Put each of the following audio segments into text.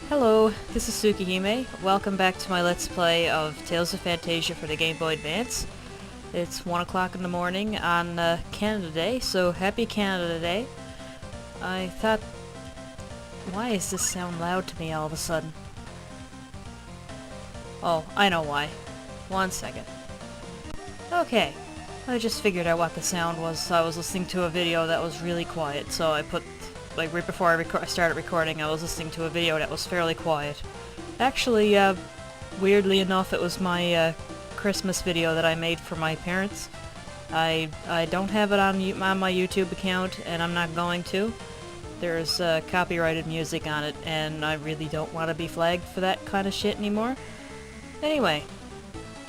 Hello, this is Tsukihime. Welcome back to my Let's Play of Tales of Phantasia for the Game Boy Advance. It's 1 o'clock in the morning on Canada Day, so happy Canada Day. I thought, why does this sound loud to me all of a sudden? Oh, I know why. 1 second. Okay, I just figured out what the sound was. I was listening to a video that was really quiet, so I put right before I started recording, I was listening to a video that was fairly quiet. Actually, weirdly enough, it was my Christmas video that I made for my parents. I don't have it on my YouTube account, and I'm not going to. There's copyrighted music on it, and I really don't want to be flagged for that kind of shit anymore. Anyway,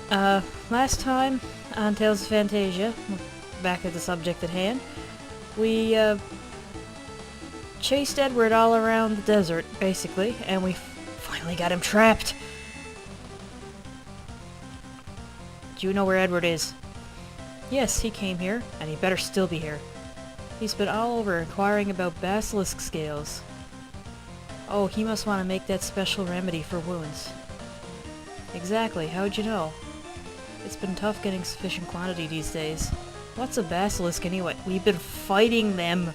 last time on Tales of Phantasia, back at the subject at hand, we chased Edward all around the desert, basically, and we finally got him trapped. Do you know where Edward is? Yes, he came here, and he better still be here. He's been all over inquiring about basilisk scales. Oh, he must want to make that special remedy for wounds. Exactly, how'd you know? It's been tough getting sufficient quantity these days. What's a basilisk anyway? We've been fighting them!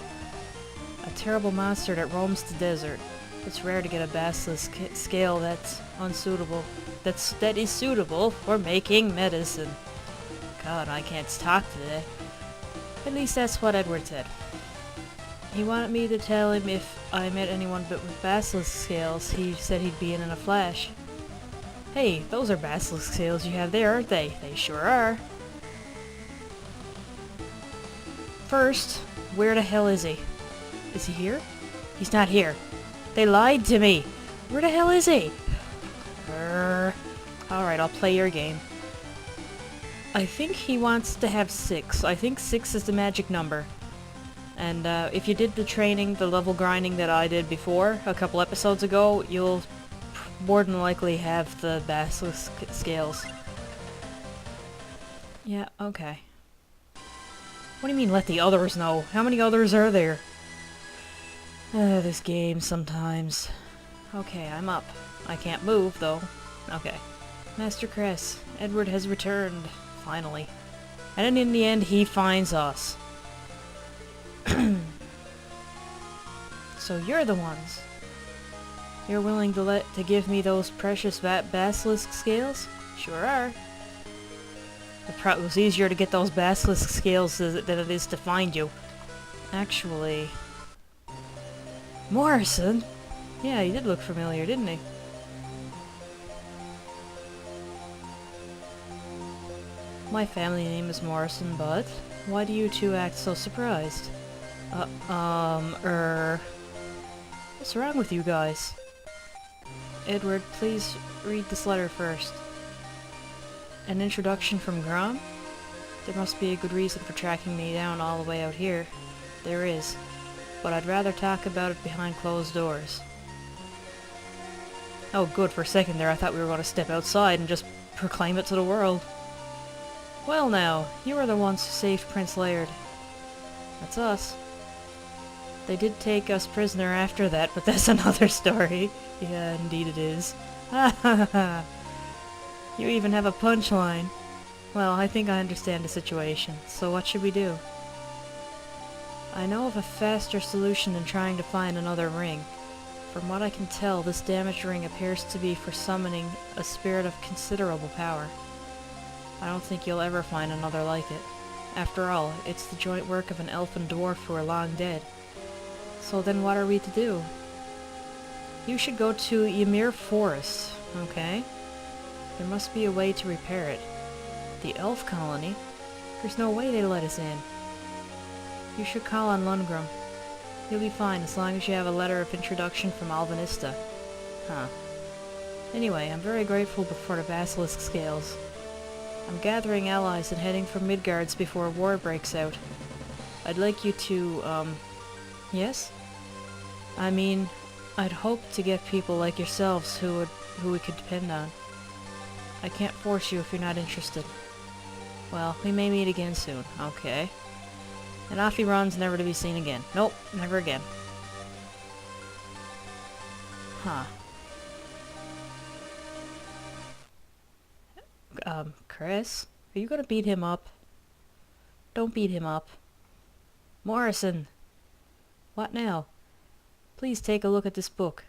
A terrible monster that roams the desert. It's rare to get a basilisk scale that's unsuitable. That is suitable for making medicine. God, I can't talk today. At least that's what Edward said. He wanted me to tell him if I met anyone but with basilisk scales, he said he'd be in a flash. Hey, those are basilisk scales you have there, aren't they? They sure are. First, where the hell is he? Is he here? He's not here. They lied to me. Where the hell is he? Alright, I'll play your game. I think he wants to have 6. I think 6 is the magic number. And if you did the training, the level grinding that I did before, a couple episodes ago, you'll more than likely have the basilisk scales. Yeah, okay. What do you mean let the others know? How many others are there? This game sometimes. Okay, I'm up. I can't move, though. Okay. Master Cress, Edward has returned. Finally. And then in the end, he finds us. So you're the ones. You're willing to give me those precious basilisk scales? Sure are. It was easier to get those basilisk scales than it is to find you. Actually... Morrison? Yeah, he did look familiar, didn't he? My family name is Morrison, but why do you two act so surprised? What's wrong with you guys? Edward, please read this letter first. An introduction from Grom? There must be a good reason for tracking me down all the way out here. There is. But I'd rather talk about it behind closed doors. Oh good, for a second there I thought we were going to step outside and just proclaim it to the world. Well now, you are the ones who saved Prince Laird. That's us. They did take us prisoner after that, but that's another story. Yeah, indeed it is. Ha ha ha! You even have a punchline. Well, I think I understand the situation, so what should we do? I know of a faster solution than trying to find another ring. From what I can tell, this damaged ring appears to be for summoning a spirit of considerable power. I don't think you'll ever find another like it. After all, it's the joint work of an elf and dwarf who are long dead. So then what are we to do? You should go to Ymir Forest, okay? There must be a way to repair it. The elf colony? There's no way they'd let us in. You should call on Lundgren. You'll be fine as long as you have a letter of introduction from Alvanista. Huh. Anyway, I'm very grateful for the basilisk scales. I'm gathering allies and heading for Midgards before war breaks out. I'd like you to, yes? I mean, I'd hope to get people like yourselves who we could depend on. I can't force you if you're not interested. Well, we may meet again soon. Okay. And off he runs, never to be seen again. Nope, never again. Huh. Chris? Are you gonna beat him up? Don't beat him up. Morrison! What now? Please take a look at this book.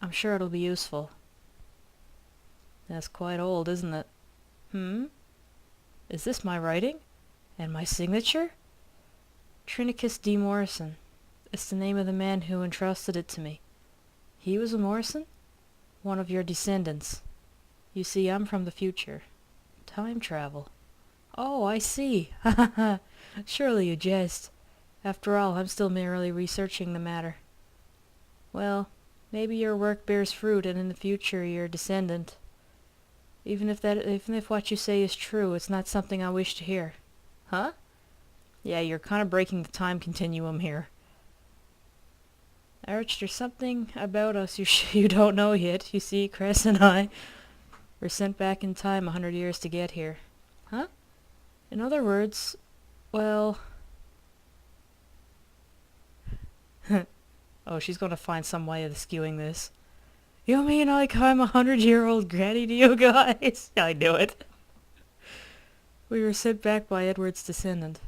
I'm sure it'll be useful. That's quite old, isn't it? Is this my writing? And my signature? Trinicus D. Morrison. It's the name of the man who entrusted it to me. He was a Morrison? One of your descendants. You see, I'm from the future. Time travel. Oh, I see. Ha ha ha. Surely you jest. After all, I'm still merely researching the matter. Well, maybe your work bears fruit, and in the future you're a descendant. Even if what you say is true, it's not something I wish to hear. Huh? Yeah, you're kind of breaking the time continuum here. Arch, there's something about us you don't know yet. You see, Chris and I were sent back in time 100 years to get here. Huh? In other words, well... Oh, she's gonna find some way of skewing this. You mean like I'm 100-year-old granny to you guys? I knew it. We were sent back by Edward's descendant.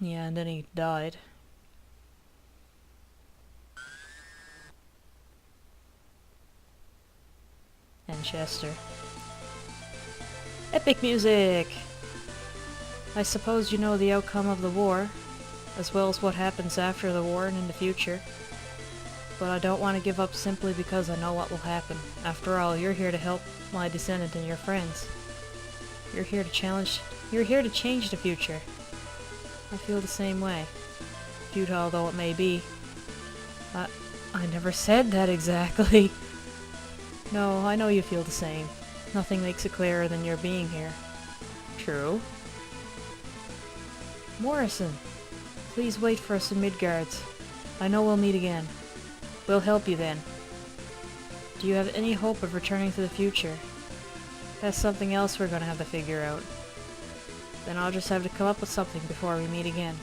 Yeah, and then he died. And Chester. Epic music! I suppose you know the outcome of the war, as well as what happens after the war and in the future. But I don't want to give up simply because I know what will happen. After all, you're here to help my descendant and your friends. You're here to change the future. I feel the same way. Futile though it may be. I never said that exactly. No, I know you feel the same. Nothing makes it clearer than your being here. True. Morrison, please wait for us in Midgards. I know we'll meet again. We'll help you then. Do you have any hope of returning to the future? That's something else we're gonna have to figure out. Then I'll just have to come up with something before we meet again.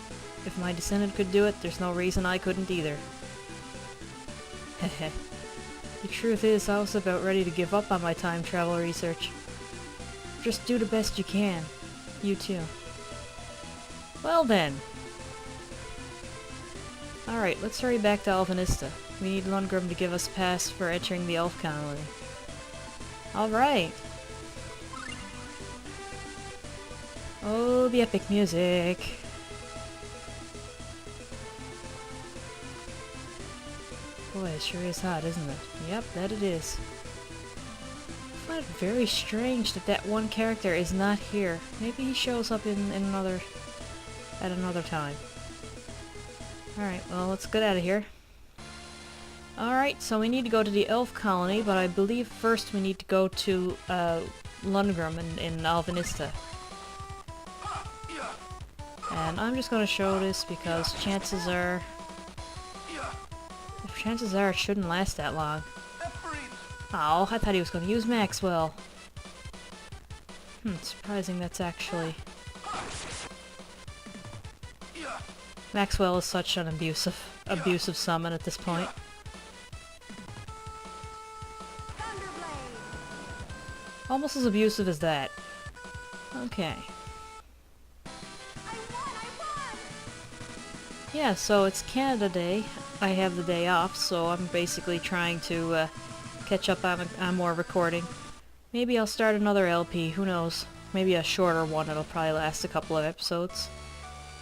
If my descendant could do it, there's no reason I couldn't either. Heh. The truth is, I was about ready to give up on my time travel research. Just do the best you can. You too. Well then. Alright, let's hurry back to Alvinista. We need Lundgren to give us a pass for entering the elf colony. Alright. Oh, the epic music. Boy, it sure is hot, isn't it? Yep, that it is. I find it very strange that that one character is not here. Maybe he shows up at another time. Alright, well, let's get out of here. Alright, so we need to go to the elf colony, but I believe first we need to go to Lundgren in Alvinista. And I'm just gonna show this because chances are it shouldn't last that long. Oh, I thought he was gonna use Maxwell. Surprising that's actually... Maxwell is such an abusive summon at this point. Almost as abusive as that. Okay. Yeah, so it's Canada Day. I have the day off, so I'm basically trying to catch up on more recording. Maybe I'll start another LP, who knows. Maybe a shorter one, it'll probably last a couple of episodes.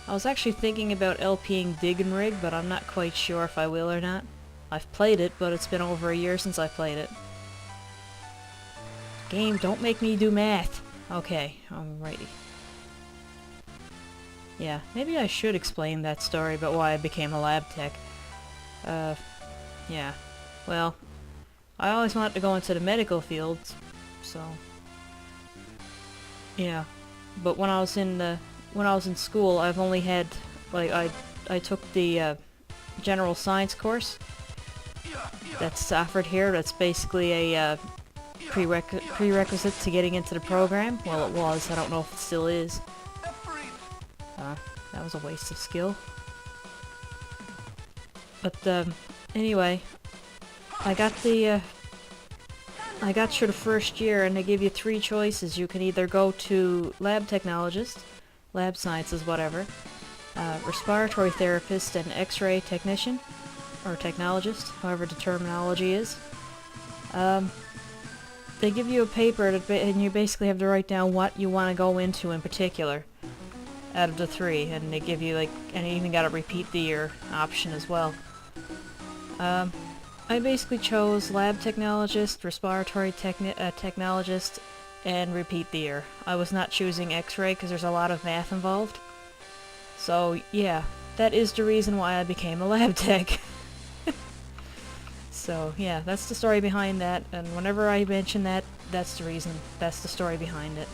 I was actually thinking about LPing Dig and Rig, but I'm not quite sure if I will or not. I've played it, but it's been over a year since I played it. Game, don't make me do math! Okay, alrighty. Yeah, maybe I should explain that story about why I became a lab tech. Yeah. Well, I always wanted to go into the medical field, so... Yeah. But when I was in school, I've only had, like, I took the, general science course that's offered here. That's basically a, prerequisite to getting into the program. Well, it was. I don't know if it still is. That was a waste of skill. But, anyway, I got the I got through the first year and they give you 3 choices. You can either go to lab technologist, lab sciences, whatever, respiratory therapist and x-ray technician, or technologist, however the terminology is. They give you a paper and you basically have to write down what you want to go into in particular out of the 3, and they give you and you even got to repeat the year option as well. I basically chose lab technologist, respiratory technologist, and repeat the year. I was not choosing x-ray because there's a lot of math involved. So yeah, that is the reason why I became a lab tech. So yeah, that's the story behind that, and whenever I mention that, that's the reason, that's the story behind it.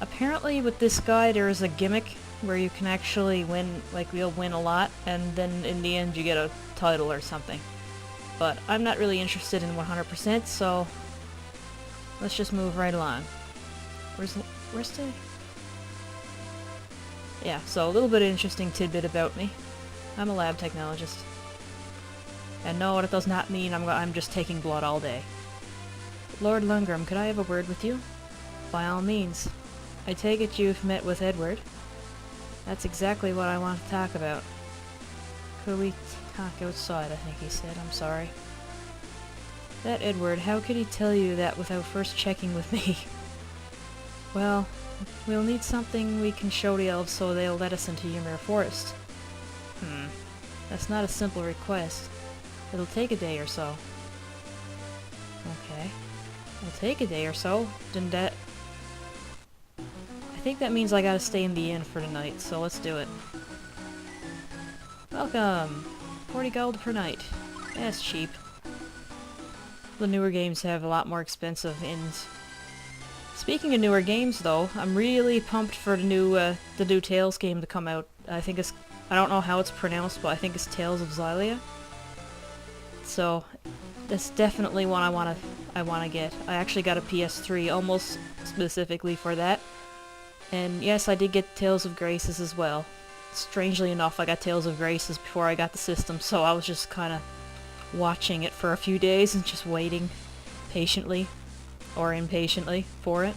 Apparently with this guy there is a gimmick where you can actually win, you'll win a lot, and then in the end you get a title or something. But I'm not really interested in 100%, so let's just move right along. Where's the... Yeah, so a little bit of interesting tidbit about me. I'm a lab technologist. And no, it does not mean I'm just taking blood all day. Lord Lundgren, could I have a word with you? By all means. I take it you've met with Edward. That's exactly what I want to talk about. Could we talk outside, I think he said. I'm sorry. That Edward, how could he tell you that without first checking with me? Well, we'll need something we can show the elves so they'll let us into Ymir Forest. That's not a simple request. It'll take a day or so. Okay. It'll take a day or so. Then that... I think that means I gotta stay in the inn for the night, so let's do it. Welcome! 40 gold per night. That's cheap. The newer games have a lot more expensive inns. Speaking of newer games though, I'm really pumped for the new Tales game to come out. I think it's... I don't know how it's pronounced, but I think it's Tales of Xylia. So, that's definitely one I wanna get. I actually got a PS3 almost specifically for that. And yes, I did get Tales of Graces as well. Strangely enough, I got Tales of Graces before I got the system, so I was just kinda watching it for a few days and just waiting patiently, or impatiently, for it.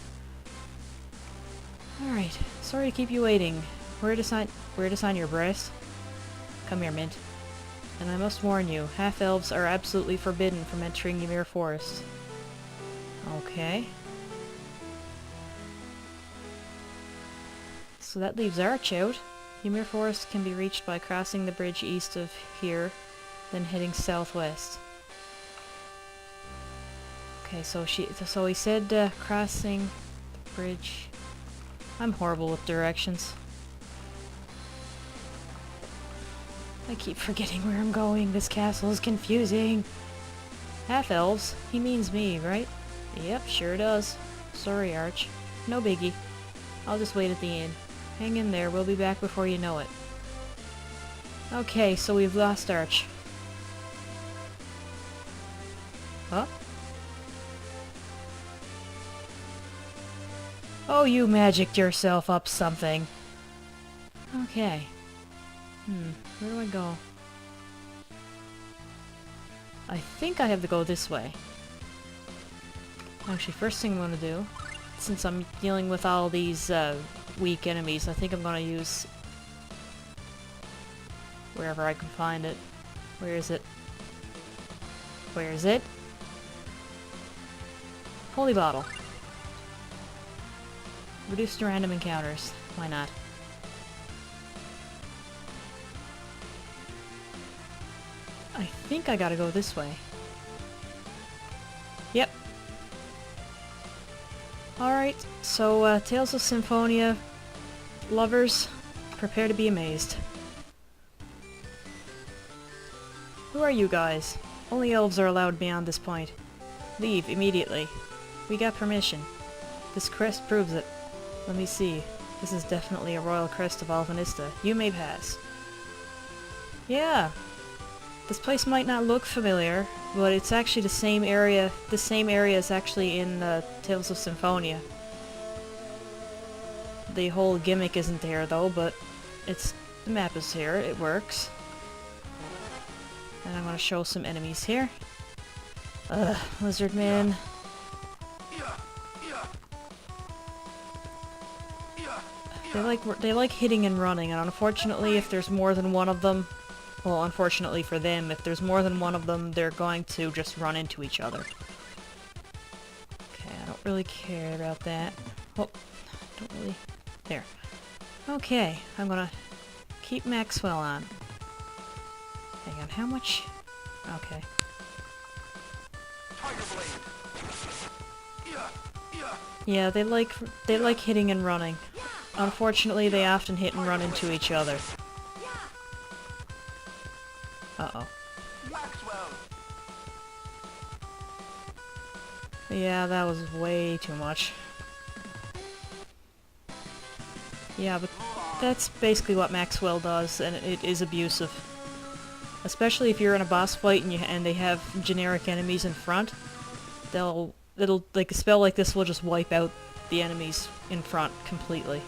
Alright, sorry to keep you waiting. Where to sign your breast? Come here, Mint. And I must warn you, half-elves are absolutely forbidden from entering Ymir Forest. Okay. So that leaves Arch out. Ymir Forest can be reached by crossing the bridge east of here, then heading southwest. Okay, so he said crossing the bridge. I'm horrible with directions. I keep forgetting where I'm going. This castle is confusing. Half-elves? He means me, right? Yep, sure does. Sorry, Arch. No biggie. I'll just wait at the inn. Hang in there, we'll be back before you know it. Okay, so we've lost Arch. Huh? Oh, you magicked yourself up something. Okay. Where do I go? I think I have to go this way. Actually, first thing I'm gonna do, since I'm dealing with all these weak enemies, I think I'm gonna use wherever I can find it. Where is it? Where is it? Holy Bottle. Reduce random encounters. Why not? I think I gotta go this way. Yep. Alright, so Tales of Symphonia lovers, prepare to be amazed. Who are you guys? Only elves are allowed beyond this point. Leave immediately. We got permission. This crest proves it. Let me see. This is definitely a royal crest of Alvanista. You may pass. Yeah. This place might not look familiar, but it's actually the same area. The same area is actually in Tales of Symphonia. The whole gimmick isn't there though, but the map is here. It works. And I'm gonna show some enemies here. Lizard Man. They like hitting and running, and unfortunately if there's more than one of them, well, unfortunately for them, if there's more than one of them, they're going to just run into each other. Okay, I don't really care about that. Oh, don't really... There. Okay, I'm gonna keep Maxwell on. Hang on, how much? Okay. Yeah, they like hitting and running. Unfortunately, they often hit and run into each other. Uh-oh. Yeah, that was way too much. Yeah, but that's basically what Maxwell does, and it is abusive. Especially if you're in a boss fight and they have generic enemies in front, like a spell like this will just wipe out the enemies in front completely.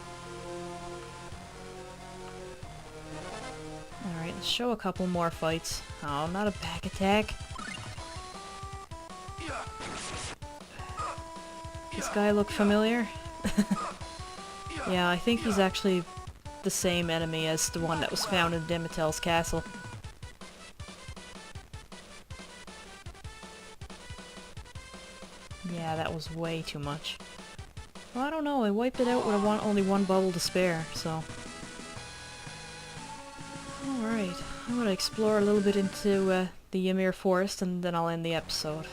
Alright, let's show a couple more fights. Oh, not a back attack. This guy look familiar? Yeah, I think he's actually the same enemy as the one that was found in Dimitel's castle. Yeah, that was way too much. Well, I don't know, I wiped it out with only one bubble to spare, so... Alright, I'm gonna explore a little bit into the Ymir Forest, and then I'll end the episode.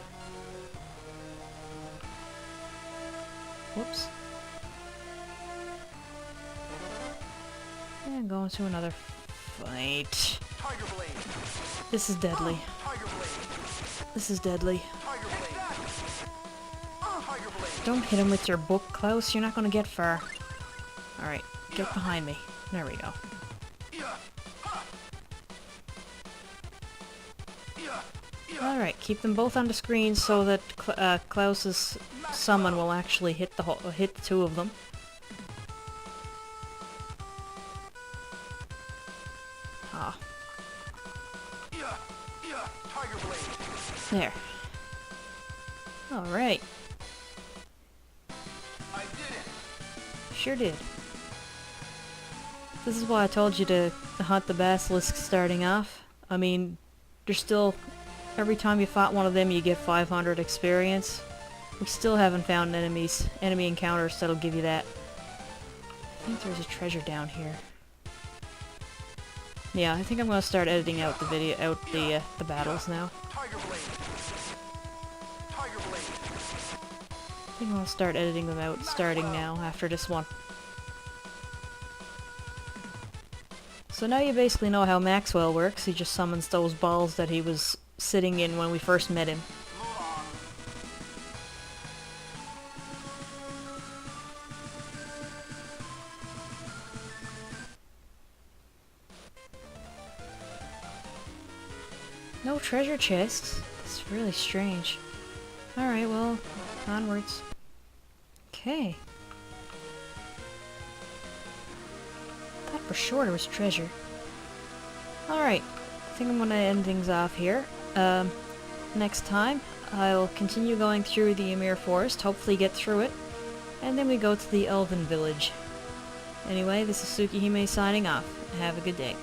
Whoops. And going to another fight. This is deadly. This is deadly. Don't hit him with your book, Klaus. You're not gonna get far. Alright, get behind me. There we go. Alright, keep them both on the screen so that Klaus's summon will actually hit the two of them. Ah. There. Alright. Sure did. This is why I told you to hunt the basilisk starting off. I mean, there's still... Every time you fought one of them, you get 500 experience. We still haven't found enemy encounters that'll give you that. I think there's a treasure down here. Yeah, I think I'm gonna start editing out the battles now. I think I'm gonna start editing them out starting now after this one. So now you basically know how Maxwell works. He just summons those balls that he was sitting in when we first met him. No treasure chests? It's really strange. Alright, well, onwards. Okay. Thought for sure there was treasure. Alright, I think I'm gonna end things off here. Next time, I'll continue going through the Ymir Forest, hopefully get through it, and then we go to the Elven Village. Anyway, this is Tsukihime signing off. Have a good day.